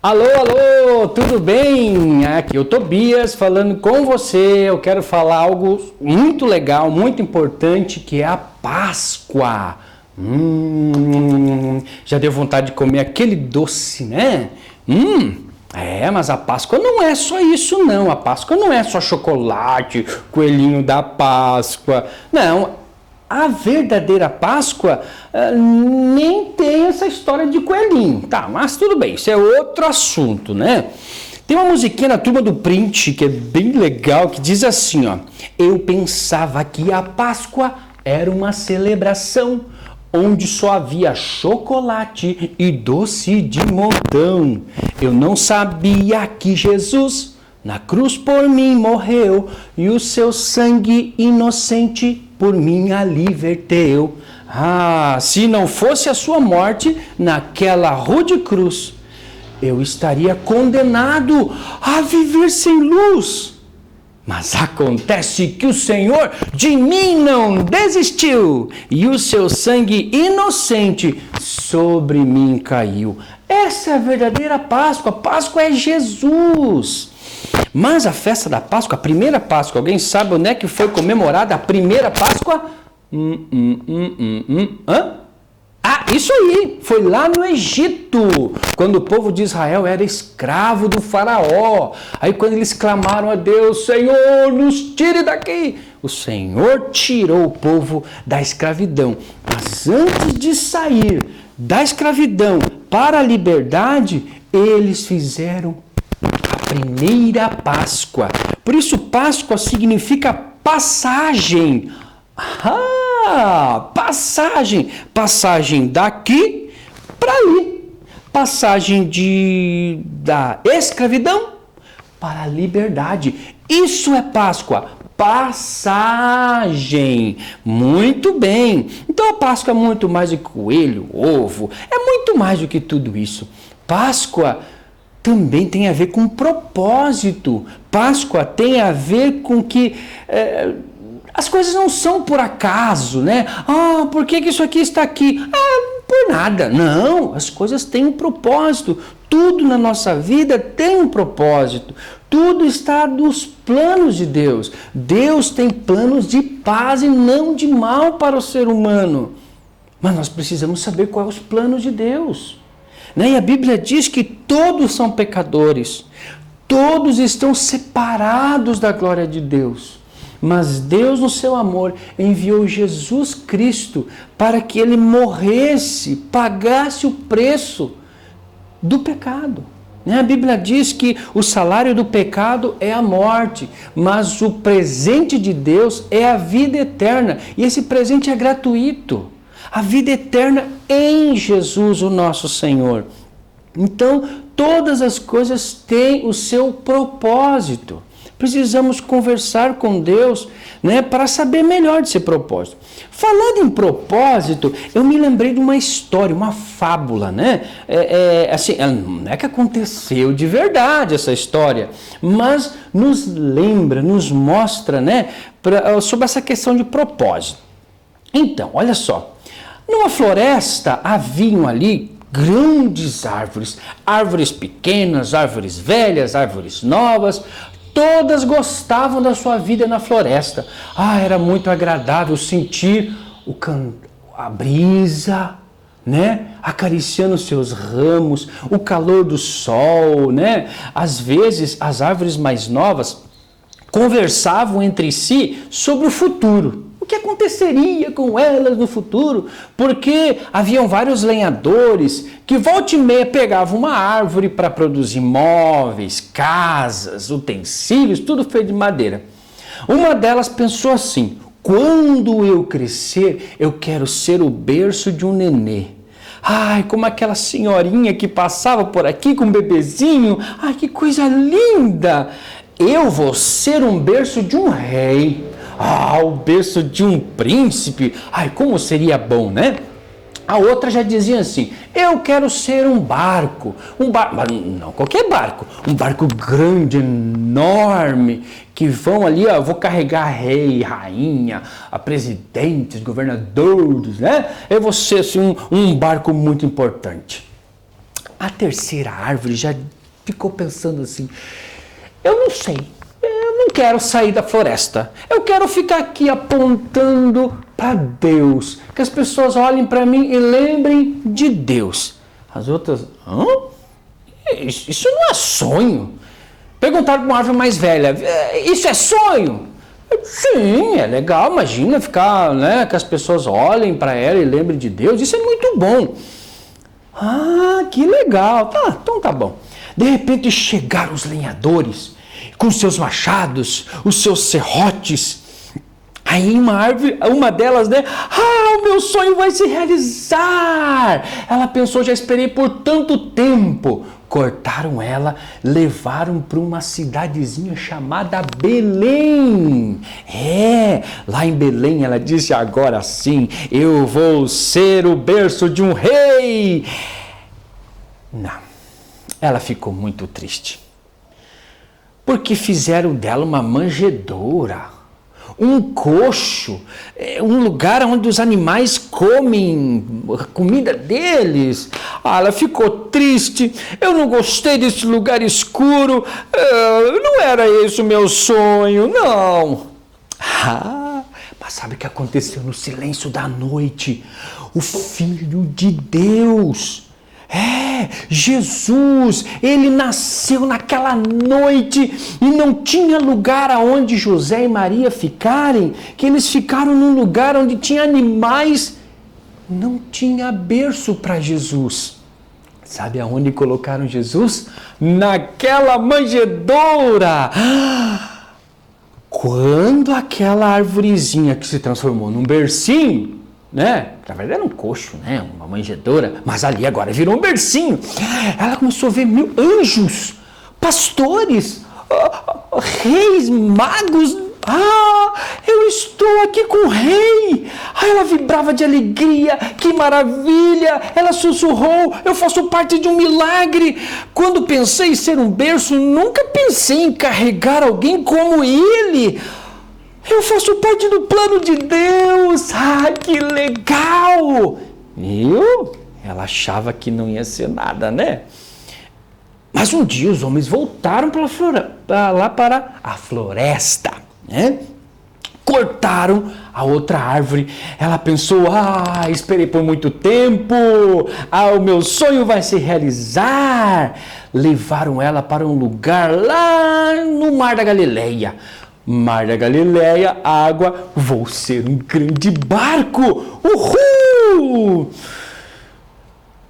Alô, alô, tudo bem? Aqui é o Tobias falando com você. Eu quero falar algo muito legal, muito importante, que é a Páscoa. Já deu vontade de comer aquele doce, né? Mas a Páscoa não é só isso não. A Páscoa não é só chocolate, coelhinho da Páscoa. Não. A verdadeira Páscoa nem tem essa história de coelhinho, tá? Mas tudo bem, isso é outro assunto, né? Tem uma musiquinha na Turma do Print que é bem legal, que diz assim, ó: eu pensava que a Páscoa era uma celebração onde só havia chocolate e doce de montão. Eu não sabia que Jesus na cruz por mim morreu e o seu sangue inocente por mim ali verteu. Se não fosse a sua morte naquela rude cruz, eu estaria condenado a viver sem luz. Mas acontece que o Senhor de mim não desistiu e o seu sangue inocente sobre mim caiu. Essa é a verdadeira Páscoa. Páscoa é Jesus. Mas a festa da Páscoa, a primeira Páscoa, alguém sabe onde é que foi comemorada a primeira Páscoa? Isso aí, foi lá no Egito, quando o povo de Israel era escravo do faraó. Aí quando eles clamaram a Deus, Senhor, nos tire daqui, o Senhor tirou o povo da escravidão. Mas antes de sair da escravidão para a liberdade, eles fizeram a primeira Páscoa. Por isso Páscoa significa passagem. Passagem daqui para ali. Passagem da escravidão para a liberdade. Isso é Páscoa. Passagem. Muito bem. Então a Páscoa é muito mais do que coelho, ovo. É muito mais do que tudo isso. Páscoa também tem a ver com propósito. Páscoa tem a ver com que as coisas não são por acaso, né? Por que isso aqui está aqui? Por nada. Não, as coisas têm um propósito. Tudo na nossa vida tem um propósito. Tudo está nos planos de Deus. Deus tem planos de paz e não de mal para o ser humano. Mas nós precisamos saber quais os planos de Deus. E a Bíblia diz que todos são pecadores, todos estão separados da glória de Deus, mas Deus no seu amor enviou Jesus Cristo para que ele morresse, pagasse o preço do pecado. A Bíblia diz que o salário do pecado é a morte, mas o presente de Deus é a vida eterna, e esse presente é gratuito. A vida eterna em Jesus, o nosso Senhor. Então, todas as coisas têm o seu propósito. Precisamos conversar com Deus, para saber melhor desse propósito. Falando em propósito, eu me lembrei de uma história, uma fábula, assim, não é que aconteceu de verdade essa história, mas nos lembra, nos mostra, sobre essa questão de propósito. Então, olha só. Numa floresta haviam ali grandes árvores, árvores pequenas, árvores velhas, árvores novas, todas gostavam da sua vida na floresta. Era muito agradável sentir a brisa, acariciando seus ramos, o calor do sol, Às vezes as árvores mais novas conversavam entre si sobre o futuro. O que aconteceria com elas no futuro? Porque haviam vários lenhadores que volta e meia pegavam uma árvore para produzir móveis, casas, utensílios, tudo feito de madeira. Uma delas pensou assim: quando eu crescer, eu quero ser o berço de um nenê. Como aquela senhorinha que passava por aqui com um bebezinho. Que coisa linda! Eu vou ser um berço de um rei. O berço de um príncipe. Como seria bom, A outra já dizia assim: eu quero ser um barco. Mas não qualquer barco. Um barco grande, enorme, que vão ali, vou carregar rei, rainha, presidentes, governadores, Eu vou ser assim, um barco muito importante. A terceira árvore já ficou pensando assim: eu não sei, eu não quero sair da floresta. Eu quero ficar aqui apontando para Deus. Que as pessoas olhem para mim e lembrem de Deus. As outras, isso não é sonho. Perguntaram para uma árvore mais velha: isso é sonho? Sim, é legal. Imagina ficar, né, que as pessoas olhem para ela e lembrem de Deus. Isso é muito bom. Ah, que legal. Tá, então tá bom. De repente chegaram os lenhadores com seus machados, os seus serrotes. Aí uma delas, né? O meu sonho vai se realizar. Ela pensou: já esperei por tanto tempo. Cortaram ela, levaram para uma cidadezinha chamada Belém. Lá em Belém ela disse: agora sim, eu vou ser o berço de um rei. Não, ela ficou muito triste, porque fizeram dela uma manjedoura, um coxo, um lugar onde os animais comem a comida deles. Ela ficou triste. Eu não gostei desse lugar escuro. Não era esse o meu sonho, não. Mas sabe o que aconteceu no silêncio da noite? O Filho de Deus, Jesus, ele nasceu naquela noite e não tinha lugar aonde José e Maria ficarem, que eles ficaram num lugar onde tinha animais, não tinha berço para Jesus. Sabe aonde colocaram Jesus? Naquela manjedoura. Quando aquela arvorezinha que se transformou num bercinho, né? Na verdade era um coxo, né? Uma manjedoura, mas ali agora virou um bercinho. Ela começou a ver mil anjos, pastores, reis, magos. Eu estou aqui com o rei. Ela vibrava de alegria, que maravilha. Ela sussurrou: eu faço parte de um milagre. Quando pensei em ser um berço, nunca pensei em carregar alguém como ele. Eu faço parte do plano de Deus. Que legal! Viu? Ela achava que não ia ser nada, né? Mas um dia os homens voltaram lá para a floresta, né? Cortaram a outra árvore. Ela pensou: esperei por muito tempo. O meu sonho vai se realizar. Levaram ela para um lugar lá no Mar da Galileia. Mar da Galileia, água, vou ser um grande barco, uhul!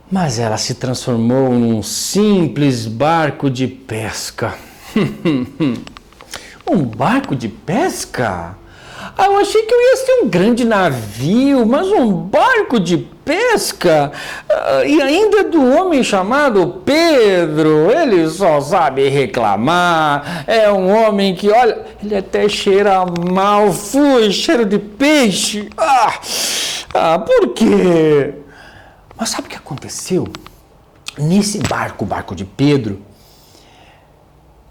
Mas ela se transformou num simples barco de pesca. Um barco de pesca? Eu achei que eu ia ser um grande navio, mas um barco de pesca? E ainda do homem chamado Pedro, ele só sabe reclamar. É um homem que, olha, ele até cheira mal, cheiro de peixe. Por quê? Mas sabe o que aconteceu? Nesse barco, o barco de Pedro,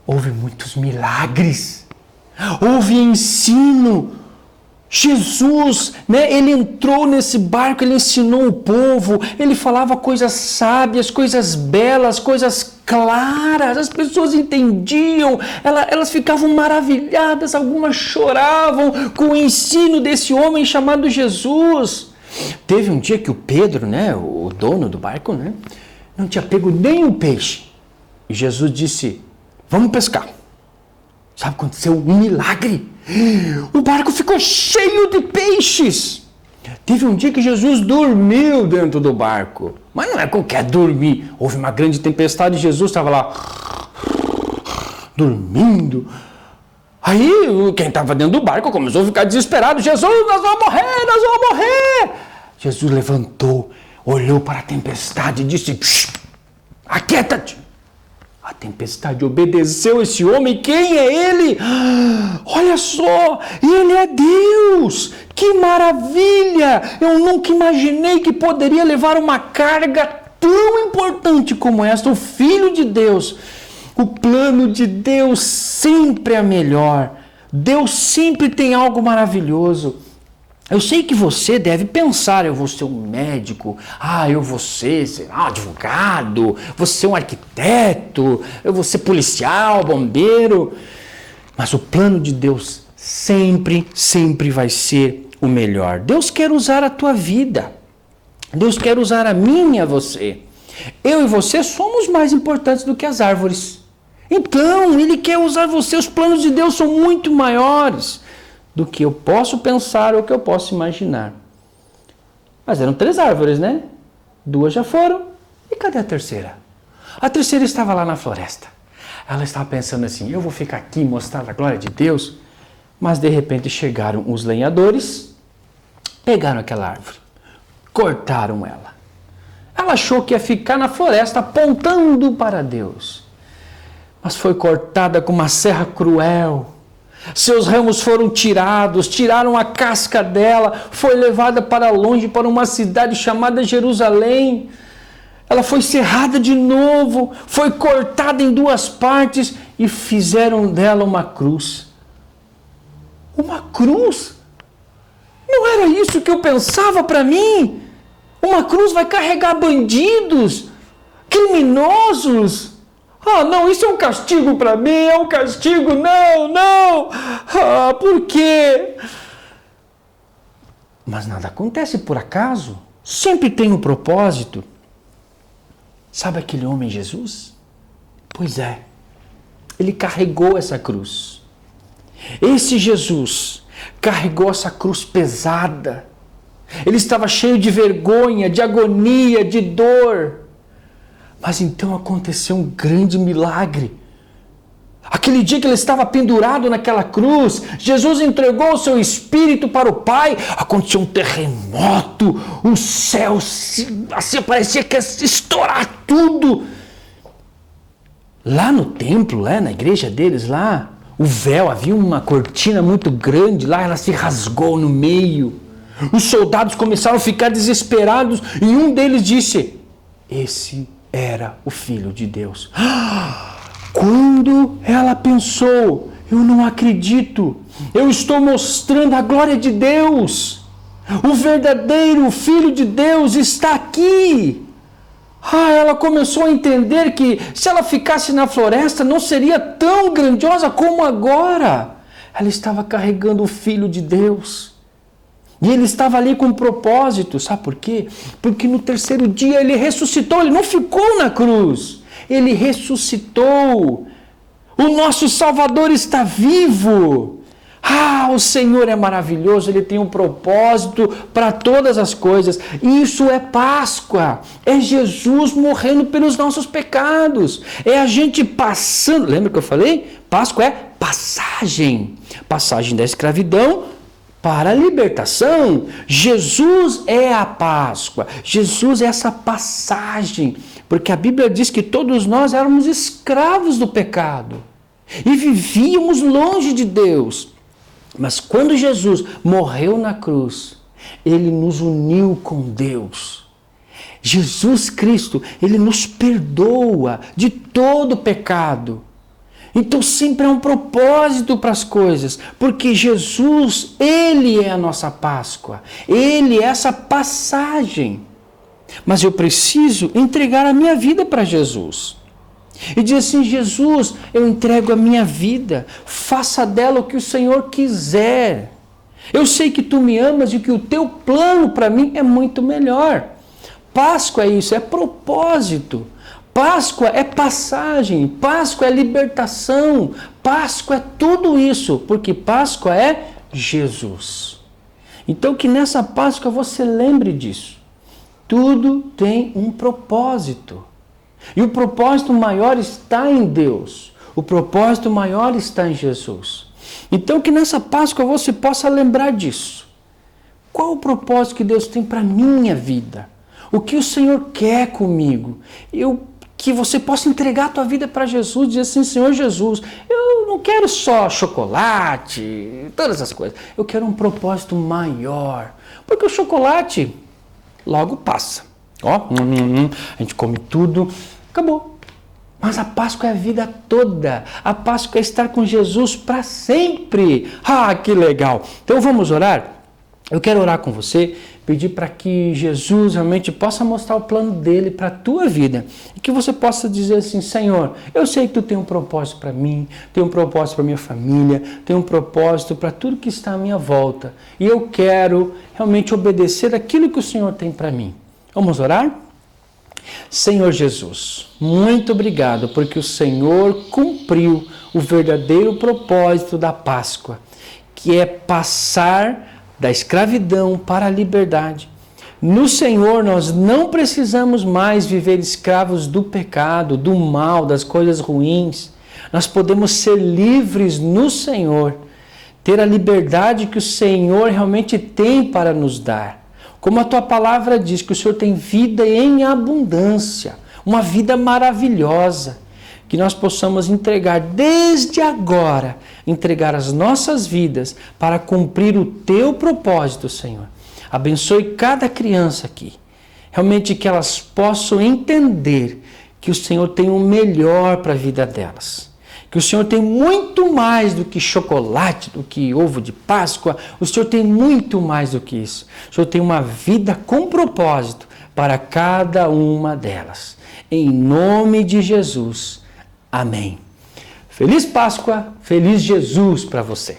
houve muitos milagres, houve ensino. Jesus, né, ele entrou nesse barco, ele ensinou o povo, ele falava coisas sábias, coisas belas, coisas claras, as pessoas entendiam, elas ficavam maravilhadas, algumas choravam com o ensino desse homem chamado Jesus. Teve um dia que o Pedro, né, o dono do barco, né, não tinha pego nenhum peixe. E Jesus disse: vamos pescar. Sabe o que aconteceu? Um milagre. O barco ficou cheio de peixes. Teve um dia que Jesus dormiu dentro do barco. Mas não é qualquer dormir. Houve uma grande tempestade e Jesus estava lá dormindo. Aí quem estava dentro do barco começou a ficar desesperado: Jesus, nós vamos morrer, nós vamos morrer. Jesus levantou, olhou para a tempestade e disse: aquieta-te. A tempestade obedeceu esse homem. Quem é ele? Olha só, ele é Deus. Que maravilha! Eu nunca imaginei que poderia levar uma carga tão importante como esta. O Filho de Deus. O plano de Deus sempre é melhor. Deus sempre tem algo maravilhoso. Eu sei que você deve pensar, eu vou ser um médico, eu vou ser, sei lá, um advogado, vou ser um arquiteto, eu vou ser policial, bombeiro. Mas o plano de Deus sempre, sempre vai ser o melhor. Deus quer usar a tua vida. Deus quer usar a minha e a você. Eu e você somos mais importantes do que as árvores. Então, Ele quer usar você. Os planos de Deus são muito maiores do que eu posso pensar ou que eu posso imaginar. Mas eram 3 árvores, né? 2 já foram. E cadê a terceira? A terceira estava lá na floresta. Ela estava pensando assim, eu vou ficar aqui mostrar a glória de Deus. Mas de repente chegaram os lenhadores, pegaram aquela árvore, cortaram ela. Ela achou que ia ficar na floresta apontando para Deus. Mas foi cortada com uma serra cruel. Seus ramos foram tirados, tiraram a casca dela, foi levada para longe, para uma cidade chamada Jerusalém. Ela foi serrada de novo, foi cortada em 2 partes e fizeram dela uma cruz. Uma cruz? Não era isso que eu pensava para mim? Uma cruz vai carregar bandidos, criminosos. Não, isso é um castigo para mim, é um castigo, não. Por quê? Mas nada acontece por acaso, sempre tem um propósito. Sabe aquele homem Jesus? Pois é, ele carregou essa cruz. Esse Jesus carregou essa cruz pesada. Ele estava cheio de vergonha, de agonia, de dor. Mas então aconteceu um grande milagre. Aquele dia que ele estava pendurado naquela cruz, Jesus entregou o seu espírito para o Pai, aconteceu um terremoto, o céu assim parecia que ia estourar tudo. Lá no templo, na igreja deles lá, o véu, havia uma cortina muito grande lá, ela se rasgou no meio. Os soldados começaram a ficar desesperados e um deles disse, esse era o Filho de Deus. Quando ela pensou, eu não acredito, eu estou mostrando a glória de Deus, o verdadeiro Filho de Deus está aqui. Ela começou a entender que se ela ficasse na floresta não seria tão grandiosa como agora. Ela estava carregando o Filho de Deus. E ele estava ali com um propósito, sabe por quê? Porque no 3º dia ele ressuscitou, ele não ficou na cruz, ele ressuscitou. O nosso Salvador está vivo. O Senhor é maravilhoso, Ele tem um propósito para todas as coisas. Isso é Páscoa, é Jesus morrendo pelos nossos pecados, é a gente passando, lembra que eu falei? Páscoa é passagem da escravidão para a libertação. Jesus é a Páscoa, Jesus é essa passagem, porque a Bíblia diz que todos nós éramos escravos do pecado e vivíamos longe de Deus. Mas quando Jesus morreu na cruz, Ele nos uniu com Deus. Jesus Cristo, Ele nos perdoa de todo pecado. Então sempre há um propósito para as coisas, porque Jesus, Ele é a nossa Páscoa, Ele é essa passagem. Mas eu preciso entregar a minha vida para Jesus. E diz assim, Jesus, eu entrego a minha vida, faça dela o que o Senhor quiser. Eu sei que tu me amas e que o teu plano para mim é muito melhor. Páscoa é isso, é propósito. Páscoa é passagem, Páscoa é libertação, Páscoa é tudo isso, porque Páscoa é Jesus. Então que nessa Páscoa você lembre disso. Tudo tem um propósito. E o propósito maior está em Deus. O propósito maior está em Jesus. Então que nessa Páscoa você possa lembrar disso. Qual o propósito que Deus tem para a minha vida? O que o Senhor quer comigo? Que você possa entregar a tua vida para Jesus e dizer assim, Senhor Jesus, eu não quero só chocolate, todas essas coisas. Eu quero um propósito maior. Porque o chocolate logo passa. A gente come tudo, acabou. Mas a Páscoa é a vida toda. A Páscoa é estar com Jesus para sempre. Que legal. Então vamos orar? Eu quero orar com você, pedir para que Jesus realmente possa mostrar o plano dele para a tua vida. E que você possa dizer assim: Senhor, eu sei que tu tem um propósito para mim, tem um propósito para minha família, tem um propósito para tudo que está à minha volta. E eu quero realmente obedecer aquilo que o Senhor tem para mim. Vamos orar? Senhor Jesus, muito obrigado porque o Senhor cumpriu o verdadeiro propósito da Páscoa, que é passar da escravidão para a liberdade. No Senhor nós não precisamos mais viver escravos do pecado, do mal, das coisas ruins. Nós podemos ser livres no Senhor, ter a liberdade que o Senhor realmente tem para nos dar. Como a tua palavra diz, que o Senhor tem vida em abundância, uma vida maravilhosa, que nós possamos entregar desde agora, entregar as nossas vidas para cumprir o teu propósito, Senhor. Abençoe cada criança aqui, realmente que elas possam entender que o Senhor tem o melhor para a vida delas. Que o Senhor tem muito mais do que chocolate, do que ovo de Páscoa. O Senhor tem muito mais do que isso. O Senhor tem uma vida com propósito para cada uma delas. Em nome de Jesus. Amém. Feliz Páscoa, feliz Jesus para você.